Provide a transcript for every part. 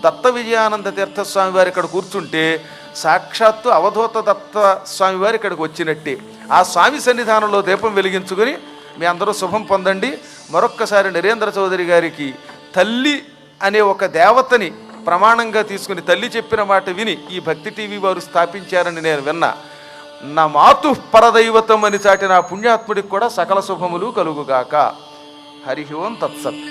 దత్త విజయానంద తీర్థస్వామి వారు ఇక్కడ కూర్చుంటే సాక్షాత్తు అవధూత దత్త స్వామి వారు ఇక్కడికి వచ్చినట్టే. ఆ స్వామి సన్నిధానంలో దీపం వెలిగించుకొని మీ అందరూ శుభం పొందండి. మరొక్కసారి నరేంద్ర చౌదరి గారికి తల్లి అనే ఒక దేవతని ప్రమాణంగా తీసుకుని తల్లి చెప్పిన మాట విని ఈ భక్తి టీవీ వారు స్థాపించారని నేను విన్నా. నా మాతు పరదైవతం అని చాటి నా పుణ్యాత్ముడికి కూడా సకల శుభములు కలుగుగాక. హరి ఓం తత్సత్.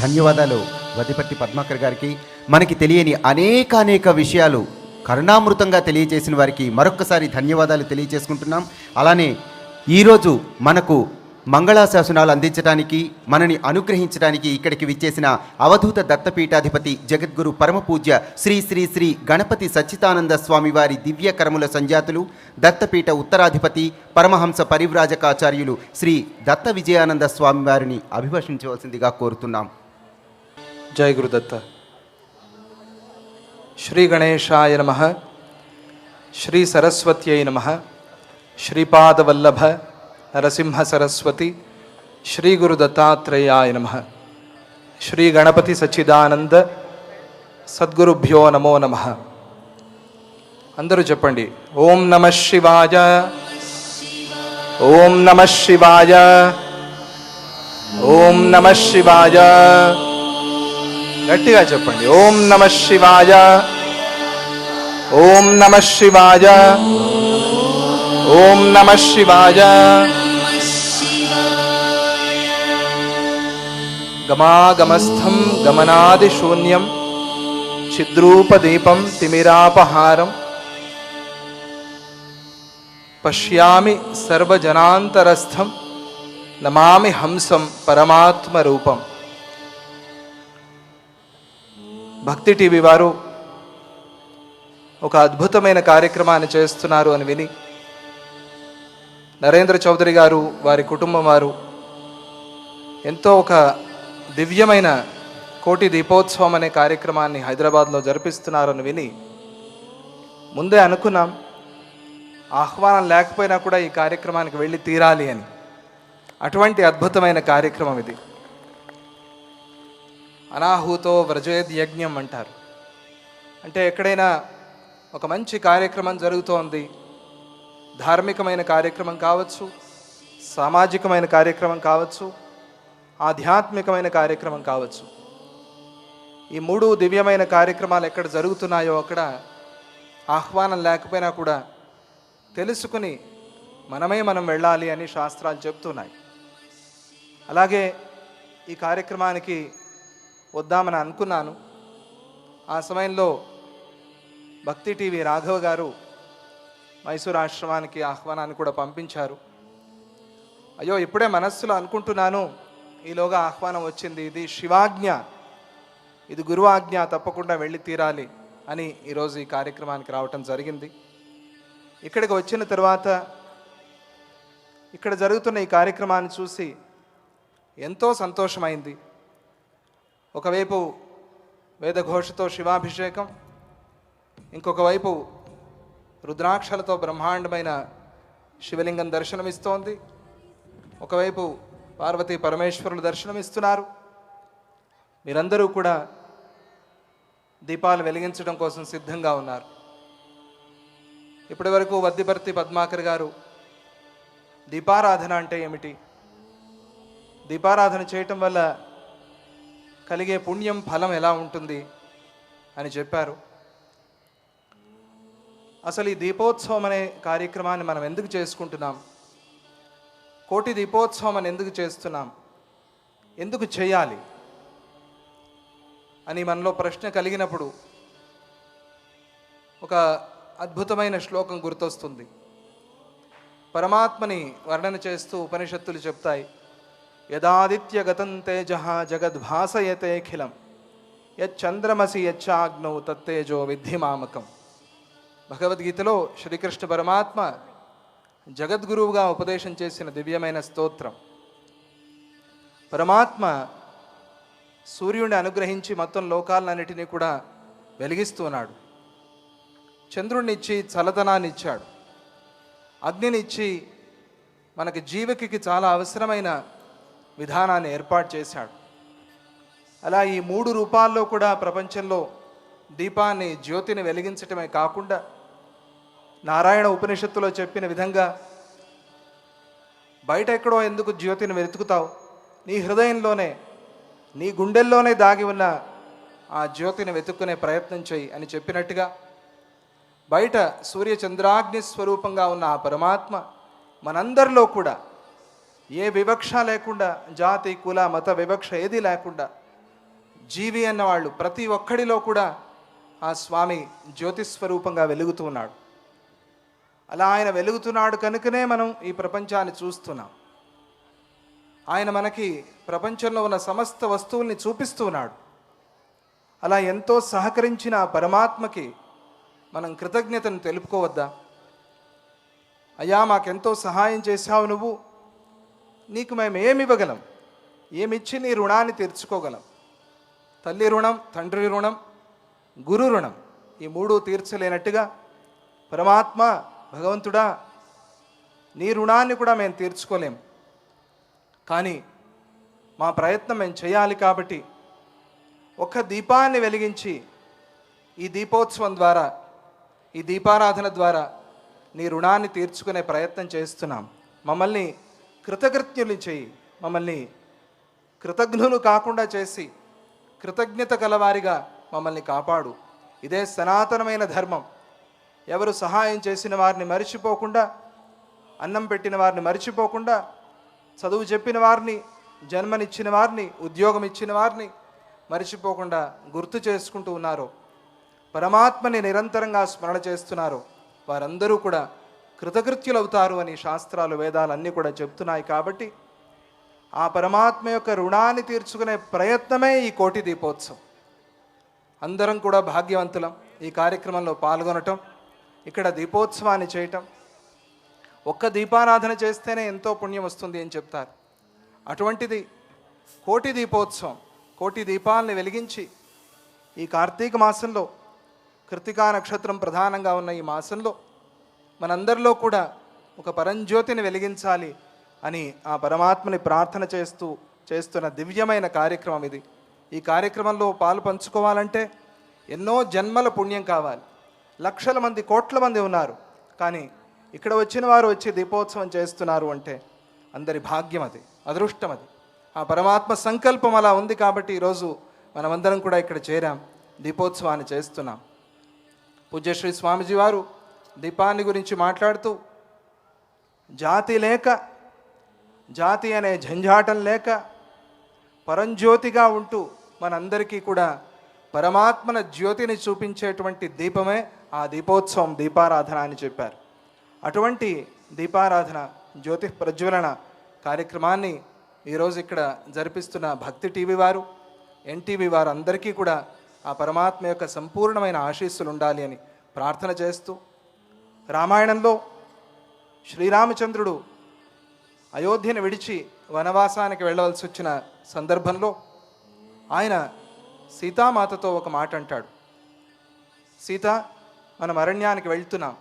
ధన్యవాదాలు వదిపట్టి పద్మాకర్ గారికి. మనకి తెలియని అనేక విషయాలు కరుణామృతంగా తెలియజేసిన వారికి మరొక్కసారి ధన్యవాదాలు తెలియజేసుకుంటున్నాం. అలానే ఈరోజు మనకు మంగళాశాసనాలు అందించడానికి, మనని అనుగ్రహించడానికి ఇక్కడికి విచ్చేసిన అవధూత దత్తపీఠాధిపతి జగద్గురు పరమపూజ్య శ్రీ శ్రీ శ్రీ గణపతి సచ్చిదానంద స్వామి వారి దివ్య కరముల సంజాతులు, దత్తపీఠ ఉత్తరాధిపతి పరమహంస పరివ్రాజకాచార్యులు శ్రీ దత్త విజయానంద స్వామి వారిని అభిభషించవలసిందిగా కోరుతున్నాం. జై గురుదత్త. శ్రీ గణేశాయ నమః. శ్రీ సరస్వత్యై నమః. శ్రీపాదవల్లభ నరసింహ సరస్వతి శ్రీ గురు దత్తాత్రేయాయ నమః. శ్రీ గణపతి సచ్చిదానంద సద్గురుభ్యో నమో నమః. అందరూ చెప్పండి, ఓం నమః శివాయ, ఓం నమః శివాయ, ఓం నమః శివాయ. గట్టిగా చెప్పండి, ఓం నమః శివాయ, ఓం నమః శివాయ, ఓం నమః శివాయ. గమాగమస్థం గమనాదిశూన్యం చిద్రూపదీపం తిమిరాపహారం పశ్యామి సర్వజనాంతరస్థం నమామి హంసం పరమాత్మరూపం. భక్తి టీవీ వారు ఒక అద్భుతమైన కార్యక్రమాన్ని చేస్తున్నారు అని విని నరేంద్ర చౌదరి గారు, వారి కుటుంబం వారు ఎంతో ఒక దివ్యమైన కోటి దీపోత్సవం అనే కార్యక్రమాన్ని హైదరాబాద్లో జరిపిస్తున్నారని విని ముందే అనుకున్నాం, ఆహ్వానం లేకపోయినా కూడా ఈ కార్యక్రమానికి వెళ్ళి తీరాలి అని. అటువంటి అద్భుతమైన కార్యక్రమం ఇది. అనాహూతో వ్రజేద్ యజ్ఞం అంటారు. అంటే ఎక్కడైనా ఒక మంచి కార్యక్రమం జరుగుతోంది, ధార్మికమైన కార్యక్రమం కావచ్చు, సామాజికమైన కార్యక్రమం కావచ్చు, ఆధ్యాత్మికమైన కార్యక్రమం కావచ్చు. ఈ మూడు దివ్యమైన కార్యక్రమాలు ఎక్కడ జరుగుతున్నాయో అక్కడ ఆహ్వానం లేకపోయినా కూడా తెలుసుకుని మనం వెళ్ళాలి అని శాస్త్రాలు చెప్తున్నాయి. అలాగే ఈ కార్యక్రమానికి వద్దామని అనుకున్నాను. ఆ సమయంలో భక్తి టీవీ రాఘవ గారు మైసూర్ ఆశ్రమానికి ఆహ్వానాన్ని కూడా పంపించారు. అయ్యో, ఇప్పుడే మనస్సులో అనుకుంటున్నాను, ఈలోగా ఆహ్వానం వచ్చింది. ఇది శివాజ్ఞ, ఇది గురువు ఆజ్ఞ, తప్పకుండా వెళ్ళి తీరాలి అని ఈరోజు ఈ కార్యక్రమానికి రావటం జరిగింది. ఇక్కడికి వచ్చిన తర్వాత ఇక్కడ జరుగుతున్న ఈ కార్యక్రమాన్ని చూసి ఎంతో సంతోషమైంది. ఒకవైపు వేదఘోషతో శివాభిషేకం, ఇంకొక వైపు రుద్రాక్షలతో బ్రహ్మాండమైన శివలింగం దర్శనమిస్తోంది. ఒకవైపు పార్వతీ పరమేశ్వరులు దర్శనమిస్తున్నారు. మీరందరూ కూడా దీపాలు వెలిగించడం కోసం సిద్ధంగా ఉన్నారు. ఇప్పటి వరకు వద్దిపర్తి పద్మాకర్ గారు దీపారాధన అంటే ఏమిటి, దీపారాధన చేయటం వల్ల కలిగే పుణ్యం ఫలం ఎలా ఉంటుంది అని చెప్పారు. అసలు ఈ దీపోత్సవం అనే కార్యక్రమాన్ని మనం ఎందుకు చేసుకుంటున్నాం, కోటి దీపోత్సవం అని ఎందుకు చేస్తున్నాం, ఎందుకు చేయాలి అని మనలో ప్రశ్న కలిగినప్పుడు ఒక అద్భుతమైన శ్లోకం గుర్తొస్తుంది. పరమాత్మని వర్ణన చేస్తూ ఉపనిషత్తులు చెప్తాయి, యదాదిత్య గతం తేజ జగద్భాసయతేఖిలం యచ్చంద్రమసి యచ్చాగ్నౌ తత్తేజో విద్ధిమామకం. భగవద్గీతలో శ్రీకృష్ణ పరమాత్మ జగద్గురువుగా ఉపదేశం చేసిన దివ్యమైన స్తోత్రం. పరమాత్మ సూర్యుడిని అనుగ్రహించి మొత్తం లోకాలన్నిటినీ కూడా వెలిగిస్తున్నాడు. చంద్రుడినిచ్చి చల్లదనాన్ని ఇచ్చాడు. అగ్నినిచ్చి మనకి జీవకికి చాలా అవసరమైన విధానాన్ని ఏర్పాటు చేశాడు. అలా ఈ మూడు రూపాల్లో కూడా ప్రపంచంలో దీపాన్ని జ్యోతిని వెలిగించటమే కాకుండా నారాయణ ఉపనిషత్తులో చెప్పిన విధంగా బయట ఎక్కడో ఎందుకు జ్యోతిని వెతుకుతావు, నీ హృదయంలోనే నీ గుండెల్లోనే దాగి ఉన్న ఆ జ్యోతిని వెతుక్కునే ప్రయత్నం చేయి అని చెప్పినట్టుగా బయట సూర్య చంద్రాగ్ని స్వరూపంగా ఉన్న ఆ పరమాత్మ మనందరిలో కూడా ఏ వివక్ష లేకుండా, జాతి కుల మత వివక్ష ఏది లేకుండా జీవి అన్నవాళ్ళు ప్రతి ఒక్కడిలో కూడా ఆ స్వామి జ్యోతిస్వరూపంగా వెలుగుతూ ఉన్నాడు. అలా ఆయన వెలుగుతున్నాడు కనుకనే మనం ఈ ప్రపంచాన్ని చూస్తున్నాం. ఆయన మనకి ప్రపంచంలో ఉన్న సమస్త వస్తువుల్ని చూపిస్తూ ఉన్నాడు. అలా ఎంతో సహకరించిన ఆ పరమాత్మకి మనం కృతజ్ఞతను తెలుపుకోవద్దా? అయ్యా, మాకెంతో సహాయం చేశావు నువ్వు, నీకు మేము ఏమి ఇవ్వగలం, ఏమిచ్చి నీ రుణాన్ని తీర్చుకోగలం? తల్లి రుణం, తండ్రి రుణం, గురు రుణం, ఈ మూడు తీర్చలేనట్టుగా పరమాత్మ భగవంతుడా నీ రుణాన్ని కూడా మేము తీర్చుకోలేం. కానీ మా ప్రయత్నం మేము చేయాలి కాబట్టి ఒక దీపాన్ని వెలిగించి ఈ దీపోత్సవం ద్వారా, ఈ దీపారాధన ద్వారా నీ రుణాన్ని తీర్చుకునే ప్రయత్నం చేస్తున్నాం. మమ్మల్ని కృతకృత్యులు చేయి, మమ్మల్ని కృతజ్ఞులు కాకుండా చేసి కృతజ్ఞత కలవారిగా మమ్మల్ని కాపాడు. ఇదే సనాతనమైన ధర్మం. ఎవరు సహాయం చేసిన వారిని మరిచిపోకుండా, అన్నం పెట్టిన వారిని మరిచిపోకుండా, చదువు చెప్పిన వారిని, జన్మనిచ్చిన వారిని, ఉద్యోగం ఇచ్చిన వారిని మరిచిపోకుండా గుర్తు చేసుకుంటూ ఉన్నారు, పరమాత్మని నిరంతరంగా స్మరణ చేస్తున్నారు, వారందరూ కూడా కృతకృత్యులవుతారు అని శాస్త్రాలు వేదాలు అన్నీ కూడా చెప్తున్నాయి. కాబట్టి ఆ పరమాత్మ యొక్క రుణాన్ని తీర్చుకునే ప్రయత్నమే ఈ కోటి దీపోత్సవం. అందరం కూడా భాగ్యవంతులం ఈ కార్యక్రమంలో పాల్గొనటం, ఇక్కడ దీపోత్సవాన్ని చేయటం. ఒక్క దీపారాధన చేస్తేనే ఎంతో పుణ్యం వస్తుంది అని చెప్తారు. అటువంటిది కోటి దీపోత్సవం, కోటి దీపాలని వెలిగించి ఈ కార్తీక మాసంలో, కృతికా నక్షత్రం ప్రధానంగా ఉన్న ఈ మాసంలో మనందరిలో కూడా ఒక పరంజ్యోతిని వెలిగించాలి అని ఆ పరమాత్మని ప్రార్థన చేస్తున్న దివ్యమైన కార్యక్రమం ఇది. ఈ కార్యక్రమంలో పాలు పంచుకోవాలంటే ఎన్నో జన్మల పుణ్యం కావాలి. లక్షల మంది, కోట్ల మంది ఉన్నారు, కానీ ఇక్కడ వచ్చిన వారు వచ్చి దీపోత్సవం చేస్తున్నారు అంటే అందరి భాగ్యం అది, అదృష్టం అది. ఆ పరమాత్మ సంకల్పం అలా ఉంది కాబట్టి ఈరోజు మనమందరం కూడా ఇక్కడ చేరాం, దీపోత్సవాన్ని చేస్తున్నాం. పూజ్యశ్రీ స్వామిజీ వారు దీపాన్ని గురించి మాట్లాడుతూ జాతి లేక, జాతి అనే జంజాటం లేక పరంజ్యోతిగా ఉంటూ మనందరికీ కూడా పరమాత్మన జ్యోతిని చూపించేటువంటి దీపమే ఆ దీపోత్సవం, దీపారాధన అని చెప్పారు. అటువంటి దీపారాధన, జ్యోతి ప్రజ్వలన కార్యక్రమాన్ని ఈరోజు ఇక్కడ జరిపిస్తున్న భక్తి టీవీ వారు, ఎన్టీవీ వారు అందరికీ కూడా ఆ పరమాత్మ యొక్క సంపూర్ణమైన ఆశీస్సులు ఉండాలి అని ప్రార్థన చేస్తూ, రామాయణంలో శ్రీరామచంద్రుడు అయోధ్యను విడిచి వనవాసానికి వెళ్ళవలసి వచ్చిన సందర్భంలో ఆయన సీతామాతతో ఒక మాట అంటాడు. సీత, మనం అరణ్యానికి వెళ్తున్నాం,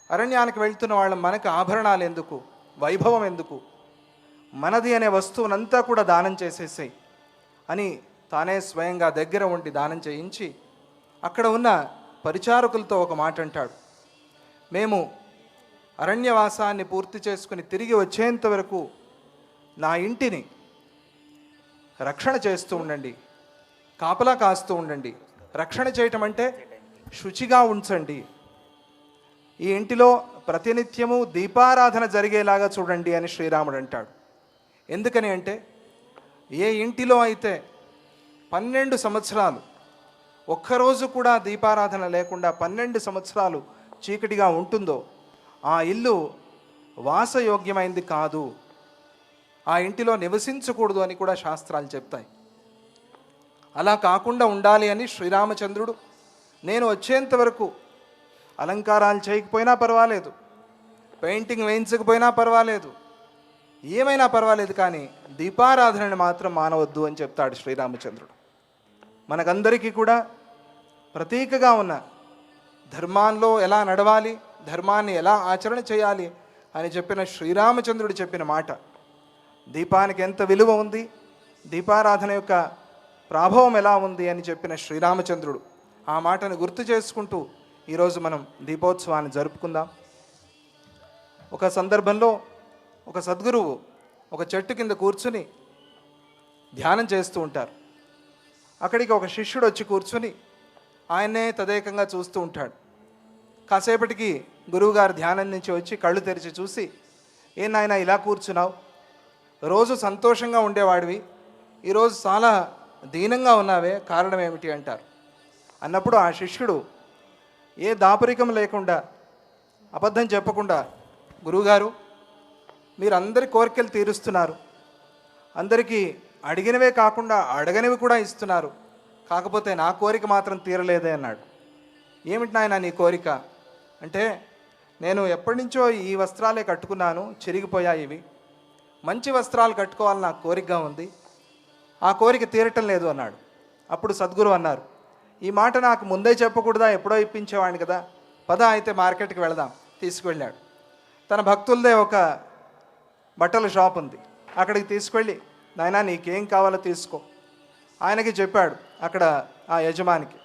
అరణ్యానికి వెళ్తున్న వాళ్ళం మనకు ఆభరణాలు ఎందుకు, వైభవం ఎందుకు, మనది అనే వస్తువునంతా కూడా దానం చేసేసాయి అని తానే స్వయంగా దగ్గర ఉండి దానం చేయించి అక్కడ ఉన్న పరిచారకులతో ఒక మాట అంటాడు. మేము అరణ్యవాసాన్ని పూర్తి చేసుకుని తిరిగి వచ్చేంత వరకు నా ఇంటిని రక్షణ చేస్తూ ఉండండి, కాపలా కాస్తూ ఉండండి. రక్షణ చేయటం అంటే శుచిగా ఉంచండి, ఈ ఇంటిలో ప్రతినిత్యము దీపారాధన జరిగేలాగా చూడండి అని శ్రీరాముడు అంటాడు. ఎందుకని అంటే ఏ ఇంటిలో అయితే 12 సంవత్సరాలు ఒక్కరోజు కూడా దీపారాధన లేకుండా 12 సంవత్సరాలు చీకటిగా ఉంటుందో ఆ ఇల్లు వాసయోగ్యమైంది కాదు, ఆ ఇంటిలో నివసించకూడదు అని కూడా శాస్త్రాలు చెప్తాయి. అలా కాకుండా ఉండాలి అని శ్రీరామచంద్రుడు నేను వచ్చేంత వరకు అలంకారాలు చేయకపోయినా పర్వాలేదు, పెయింటింగ్ వేయించకపోయినా పర్వాలేదు, ఏమైనా పర్వాలేదు, కానీ దీపారాధనని మాత్రం మానవద్దు అని చెప్తాడు శ్రీరామచంద్రుడు. మనకందరికీ కూడా ప్రతీకగా ఉన్న ధర్మాల్లో ఎలా నడవాలి, ధర్మాన్ని ఎలా ఆచరణ చేయాలి అని చెప్పిన శ్రీరామచంద్రుడు చెప్పిన మాట, దీపానికి ఎంత విలువ ఉంది, దీపారాధన యొక్క ప్రభావం ఎలా ఉంది అని చెప్పిన శ్రీరామచంద్రుడు ఆ మాటను గుర్తు చేసుకుంటూ ఈరోజు మనం దీపోత్సవాన్ని జరుపుకుందాం. ఒక సందర్భంలో ఒక సద్గురువు ఒక చెట్టు కింద కూర్చుని ధ్యానం చేస్తూ ఉంటారు. అక్కడికి ఒక శిష్యుడు వచ్చి కూర్చుని ఆయన్నే తదేకంగా చూస్తూ ఉంటాడు. కాసేపటికి గురువుగారు ధ్యానం నుంచి వచ్చి కళ్ళు తెరిచి చూసి, ఏం నాయనా ఇలా కూర్చున్నావు? రోజు సంతోషంగా ఉండేవాడివి, ఈరోజు చాలా దీనంగా ఉన్నావే, కారణం ఏమిటి అంటారు. అన్నప్పుడు ఆ శిష్యుడు ఏ దాపరికం లేకుండా, అబద్ధం చెప్పకుండా, గురువుగారు మీరు అందరి కోరికలు తీరుస్తున్నారు, అందరికీ అడిగినవే కాకుండా అడగనివి కూడా ఇస్తున్నారు, కాకపోతే నా కోరిక మాత్రం తీరలేదే అన్నాడు. ఏమిటి నాయన నీ కోరిక అంటే, నేను ఎప్పటి నుంచో ఈ వస్త్రాలే కట్టుకున్నాను, చిరిగిపోయాయి ఇవి, మంచి వస్త్రాలు కట్టుకోవాలని నాకు కోరికగా ఉంది, ఆ కోరిక తీరటం లేదు అన్నాడు. అప్పుడు సద్గురు అన్నారు, ఈ మాట నాకు ముందే చెప్పకూడదా, ఎప్పుడో ఇప్పించేవాడిని కదా, పద అయితే మార్కెట్కి వెళదాం. తీసుకువెళ్ళాడు. తన భక్తులదే ఒక బట్టల షాప్ ఉంది, అక్కడికి తీసుకెళ్ళి, నాయనా నీకేం కావాలో తీసుకో. ఆయనకి చెప్పాడు అక్కడ ఆ యజమానికి,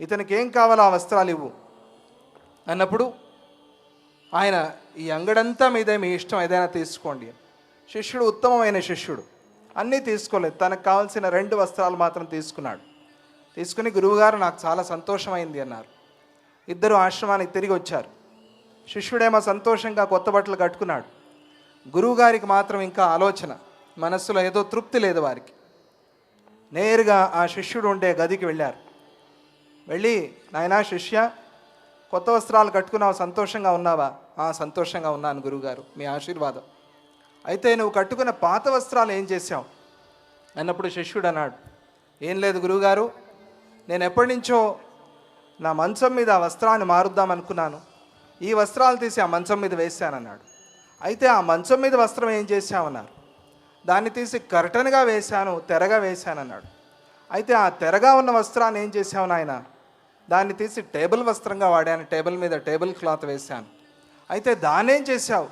ఇతనికి ఏం కావాలో ఆ వస్త్రాలు ఇవ్వు అన్నప్పుడు ఆయన, ఈ అంగడంతా మీదే, మీ ఇష్టం ఏదైనా తీసుకోండి. శిష్యుడు ఉత్తమమైన శిష్యుడు, అన్నీ తీసుకోలేదు, తనకు కావాల్సిన 2 వస్త్రాలు మాత్రం తీసుకున్నాడు. తీసుకుని, గురువుగారు నాకు చాలా సంతోషమైంది అన్నారు. ఇద్దరు ఆశ్రమానికి తిరిగి వచ్చారు. శిష్యుడేమో సంతోషంగా కొత్త బట్టలు కట్టుకున్నాడు. గురువుగారికి మాత్రం ఇంకా ఆలోచన, మనస్సులో ఏదో తృప్తి లేదు వారికి. నేరుగా ఆ శిష్యుడు ఉండే గదికి వెళ్ళారు. వెళ్ళి, నాయనా శిష్య, కొత్త వస్త్రాలు కట్టుకున్నావు, సంతోషంగా ఉన్నావా? సంతోషంగా ఉన్నాను గురువుగారు, మీ ఆశీర్వాదం. అయితే నువ్వు కట్టుకున్న పాత వస్త్రాలు ఏం చేశావు అన్నప్పుడు శిష్యుడు అన్నాడు, ఏం లేదు గురువుగారు, నేను ఎప్పటి నుంచో నా మంచం మీద ఆ వస్త్రాన్ని మారుద్దాం అనుకున్నాను, ఈ వస్త్రాలు తీసి ఆ మంచం మీద వేశానన్నాడు. అయితే ఆ మంచం మీద వస్త్రం ఏం చేశామన్నారు. దాన్ని తీసి కర్టన్గా వేశాను, తెరగా వేశానన్నాడు. అయితే ఆ తెరగా ఉన్న వస్త్రాన్ని ఏం చేశావు నాయన? దాన్ని తీసి టేబుల్ వస్త్రంగా వాడాను, టేబుల్ మీద టేబుల్ క్లాత్ వేశాను. అయితే దాన్నేం చేశావు?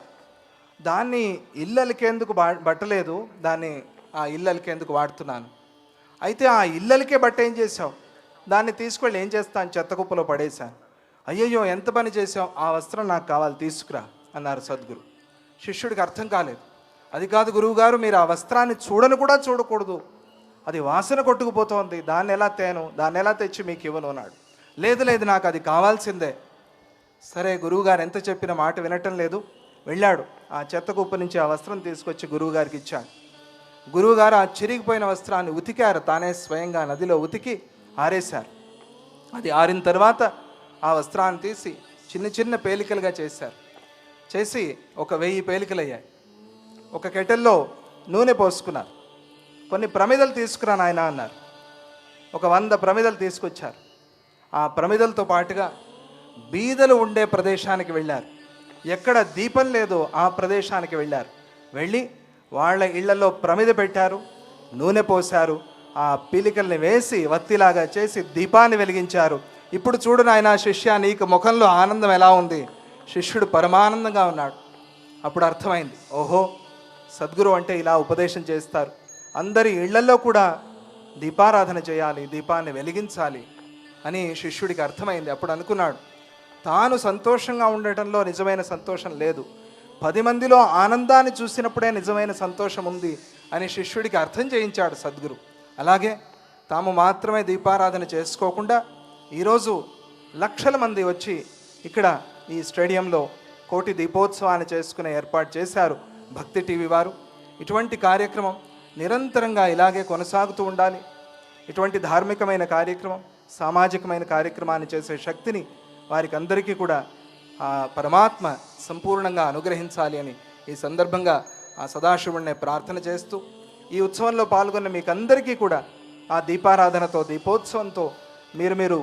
దాన్ని ఇల్లలకేందుకు బట్టలేదు, దాన్ని ఆ ఇల్లలకేందుకు వాడుతున్నాను. అయితే ఆ ఇల్లలకే బట్ట ఏం చేశావు? దాన్ని తీసుకెళ్ళి ఏం చేస్తాను, చెత్త కుప్పలో పడేశాను. అయ్యయ్యో ఎంత పని చేసావు, ఆ వస్త్రం నాకు కావాలి, తీసుకురా అన్నారు సద్గురు. శిష్యుడికి అర్థం కాలేదు. అది కాదు గురువుగారు, మీరు ఆ వస్త్రాన్ని చూడను కూడా చూడకూడదు, అది వాసన కొట్టుకుపోతోంది, దాన్ని ఎలా తేను, దాన్ని ఎలా తెచ్చి మీకు ఇవ్వను అన్నాడు. లేదు లేదు, నాకు అది కావాల్సిందే. సరే, గురువుగారు ఎంత చెప్పిన మాట వినటం లేదు. వెళ్ళాడు, ఆ చెత్త కుప్ప నుంచి ఆ వస్త్రం తీసుకొచ్చి గురువుగారికి ఇచ్చాడు. గురువుగారు ఆ చిరిగిపోయిన వస్త్రాన్ని ఉతికారు, తానే స్వయంగా నదిలో ఉతికి ఆరేశారు. అది ఆరిన తర్వాత ఆ వస్త్రాన్ని తీసి చిన్న చిన్న పేలికలుగా చేశారు. చేసి ఒక 1000 పేలికలు అయ్యాయి. ఒక కెటల్లో నూనె పోసుకున్నారు. కొన్ని ప్రమిదలు తీసుకురా నాయన అన్నారు. ఒక 100 ప్రమిదలు తీసుకొచ్చారు. ఆ ప్రమిదలతో పాటుగా బీదలు ఉండే ప్రదేశానికి వెళ్ళారు. ఎక్కడ దీపం లేదో ఆ ప్రదేశానికి వెళ్ళారు. వెళ్ళి వాళ్ళ ఇళ్లలో ప్రమిద పెట్టారు, నూనె పోశారు, ఆ పీలికల్ని వేసి వత్తిలాగా చేసి దీపాన్ని వెలిగించారు. ఇప్పుడు చూడు నాయనా శిష్య, నీకు ముఖంలో ఆనందం ఎలా ఉంది? శిష్యుడు పరమానందంగా ఉన్నాడు. అప్పుడు అర్థమైంది, ఓహో, సద్గురు అంటే ఇలా ఉపదేశం చేస్తారు, అందరి ఇళ్లలో కూడా దీపారాధన చేయాలి, దీపాన్ని వెలిగించాలి అని శిష్యుడికి అర్థమైంది. అప్పుడు అనుకున్నాడు, తాను సంతోషంగా ఉండటంలో నిజమైన సంతోషం లేదు, 10 మందిలో ఆనందాన్ని చూసినప్పుడే నిజమైన సంతోషం ఉంది అని శిష్యుడికి అర్థం చేయించాడు సద్గురు. అలాగే తాము మాత్రమే దీపారాధన చేసుకోకుండా ఈరోజు లక్షల మంది వచ్చి ఇక్కడ ఈ స్టేడియంలో కోటి దీపోత్సవాన్ని చేసుకునే ఏర్పాటు చేశారు భక్తి టీవీ వారు. ఇటువంటి కార్యక్రమం నిరంతరంగా ఇలాగే కొనసాగుతూ ఉండాలి. ఇటువంటి ధార్మికమైన కార్యక్రమం, సామాజికమైన కార్యక్రమాన్ని చేసే శక్తిని వారికి అందరికీ కూడా ఆ పరమాత్మ సంపూర్ణంగా అనుగ్రహించాలి అని ఈ సందర్భంగా ఆ సదాశివుడిని ప్రార్థన చేస్తూ, ఈ ఉత్సవంలో పాల్గొన్న మీకందరికీ కూడా ఆ దీపారాధనతో, దీపోత్సవంతో మీరు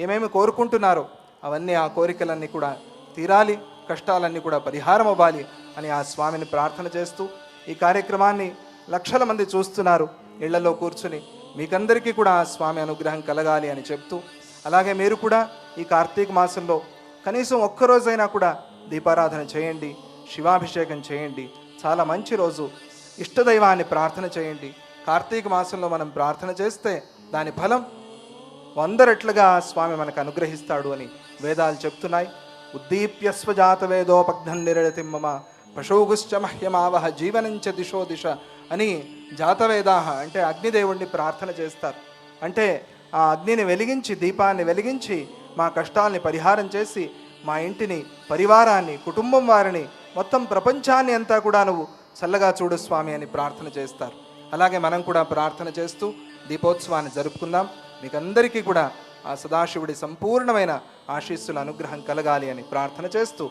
ఏమేమి కోరుకుంటున్నారో అవన్నీ, ఆ కోరికలన్నీ కూడా తీరాలి, కష్టాలన్నీ కూడా పరిహారం అవ్వాలి అని ఆ స్వామిని ప్రార్థన చేస్తూ, ఈ కార్యక్రమాన్ని లక్షల మంది చూస్తున్నారు ఇళ్లలో కూర్చుని. మీకందరికీ కూడా ఆ స్వామి అనుగ్రహం కలగాలి అని చెప్తూ, అలాగే మీరు కూడా ఈ కార్తీక మాసంలో కనీసం ఒక్కరోజైనా కూడా దీపారాధన చేయండి, శివాభిషేకం చేయండి. చాలా మంచి రోజు. ఇష్టదైవాన్ని ప్రార్థన చేయండి. కార్తీక మాసంలో మనం ప్రార్థన చేస్తే దాని ఫలం 100 రెట్లుగా స్వామి మనకు అనుగ్రహిస్తాడు అని వేదాలు చెప్తున్నాయి. ఉద్దీప్యస్వ జాత వేదోపగ్ధం నిరతిమ్మమ పశోగుశ్చ మహ్యమావహ జీవనంచ దిశో దిశ అని జాతవేదాహ అంటే అగ్నిదేవుణ్ణి ప్రార్థన చేస్తారు. అంటే ఆ అగ్నిని వెలిగించి, దీపాన్ని వెలిగించి మా కష్టాల్ని పరిహారం చేసి మా ఇంటిని, పరివారాన్ని, కుటుంబం వారిని, మొత్తం ప్రపంచాన్ని అంతా కూడా నువ్వు చల్లగా చూడు స్వామి అని ప్రార్థన చేస్తారు. అలాగే మనం కూడా ప్రార్థన చేస్తూ దీపోత్సవాన్ని జరుపుకుందాం. మీకందరికీ కూడా ఆ సదాశివుడి సంపూర్ణమైన ఆశీస్సుల అనుగ్రహం కలగాలి అని ప్రార్థన చేస్తూ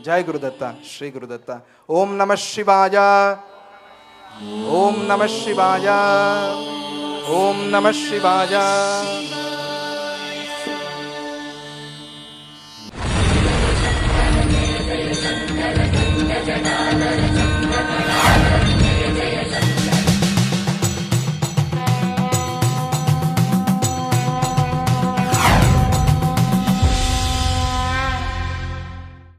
జై గురుదత్త, శ్రీ గురుదత్త. ఓం నమః శివాయ, ఓం నమః శివాయ, ఓం నమః శివాయ.